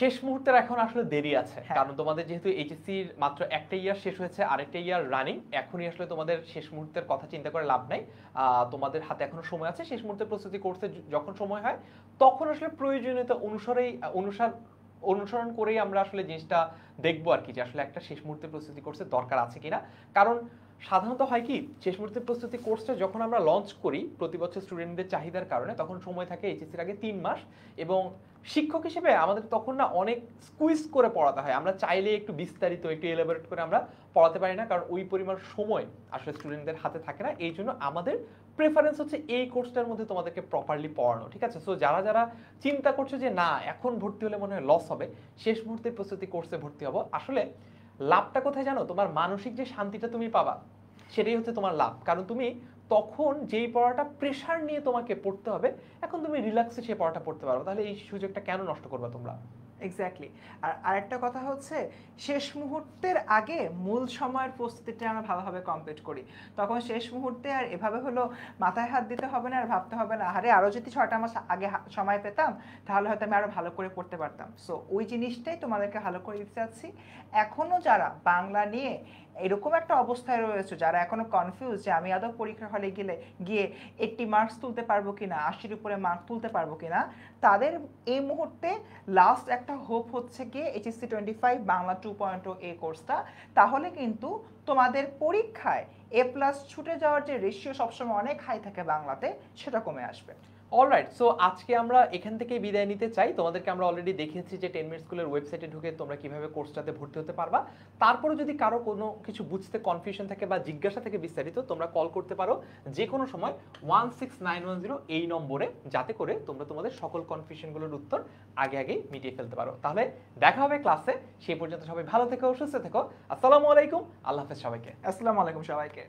শেষ মুহূর্তের এখন আসলে দেরি আছে, হ্যাঁ। কারণ তোমাদের যেহেতু এইচএসসির মাত্র একটা ইয়ার শেষ হয়েছে, আরেকটা ইয়ার রানিং, এখনই আসলে তোমাদের শেষ মুহূর্তের কথা চিন্তা করে লাভ নাই। তোমাদের হাতে এখনো সময় আছে। শেষ মুহূর্তের প্রস্তুতি কোর্সে যখন সময় হয় তখন আসলে প্রয়োজনীয়তা অনুসরণ করেই আমরা আসলে জিনিসটা দেখবো আর কি, যে আসলে একটা শেষ মুহূর্তের প্রস্তুতি কোর্সের দরকার আছে কিনা। কারণ সাধারণত হয় কি, শেষ মুহূর্তের প্রস্তুতি কোর্সটা যখন আমরা লঞ্চ করি প্রতি বছর স্টুডেন্টদের চাহিদার কারণে, তখন সময় থাকে এইচএসসির আগে 3 মাস। এবং শিক্ষক হিসেবে আমাদের তখন না অনেক স্কুইজ করে পড়াতে হয়, আমরা চাইলে একটু বিস্তারিত একটু এলাবোরেট করে আমরা পড়াতে পারি না, কারণ ওই পরিমাণ সময় আসলে স্টুডেন্টদের হাতে থাকে না। এই জন্য আমাদের প্রেফারেন্স হচ্ছে এই কোর্সটার মধ্যে তোমাদেরকে প্রপারলি পড়ানো, ঠিক আছে? সো যারা যারা চিন্তা করছো যে না এখন ভর্তি হলে মনে হয় লস হবে, শেষ মুহূর্তের প্রস্তুতি কোর্সে ভর্তি হবো, আসলে লাভটা কোথায় জানো? তোমার মানসিক যে শান্তিটা তুমি পাবা, সেটাই হচ্ছে তোমার লাভ। কারণ তুমি তখন যেই পড়াটা প্রেশার নিয়ে তোমাকে পড়তে হবে, এখন তুমি রিল্যাক্সে সেই পড়াটা পড়তে পারো। তাহলে এই সুযোগটা কেন নষ্ট করবা তোমরা? এক্স্যাক্টলি। আর আরেকটা কথা হচ্ছে, শেষ মুহূর্তের আগে মূল সময়ের প্রস্তুতিটা আমরা ভালোভাবে কমপ্লিট করি। তখন শেষ মুহূর্তে আর এভাবে হলো মাথায় হাত দিতে হবে না, আর ভাবতে হবে না আরে আরও যদি 6টা মাস আগে সময় পেতাম তাহলে হয়তো আমি আরও ভালো করে পড়তে পারতাম। সো ওই জিনিসটাই তোমাদেরকে ভালো করে দিতে চাচ্ছি। এখনও যারা বাংলা নিয়ে এরকম একটা অবস্থায় রয়েছে, যারা এখনো কনফিউজ যে আমি আদৌ পরীক্ষা হলে গিয়ে 80 মার্কস তুলতে পারবো কিনা, 80-র উপরে মার্ক তুলতে পারবো কিনা, তাদের এই মুহূর্তে লাস্ট একটা হোপ হচ্ছে গিয়ে এইচএসসি 25 বাংলা 2.0 এই কোর্সটা। তাহলে কিন্তু তোমাদের পরীক্ষায় A+ ছুটে যাওয়ার যে রেশিও সবসময় অনেক হাই থাকে বাংলাতে, সেটা কমে আসবে। অলরাইট, সো আজকে আমরা এখান থেকে বিদায় নিতে চাই। তোমাদেরকে আমরা অলরেডি দেখিয়েছি যে 10 মিনিট স্কুলের ওয়েবসাইটে ঢুকে তোমরা কিভাবে কোর্সটাতে ভর্তি হতে পারবা। তারপরে যদি কারো কোনো কিছু বুঝতে কনফিউশন থাকে বা জিজ্ঞাসা থেকে বিস্তারিত, তোমরা কল করতে পারো যে কোনো সময় 16910 এই নম্বরে, যাতে করে তোমরা তোমাদের সকল কনফিউশনগুলোর উত্তর আগেই মিটিয়ে ফেলতে পারো। তাহলে দেখা হবে ক্লাসে। সেই পর্যন্ত সবাই ভালো থেকো, সুস্থ থেকো। আসসালামু আলাইকুম, আল্লাহ হাফেজ সবাইকে। আসসালামু আলাইকুম সবাইকে।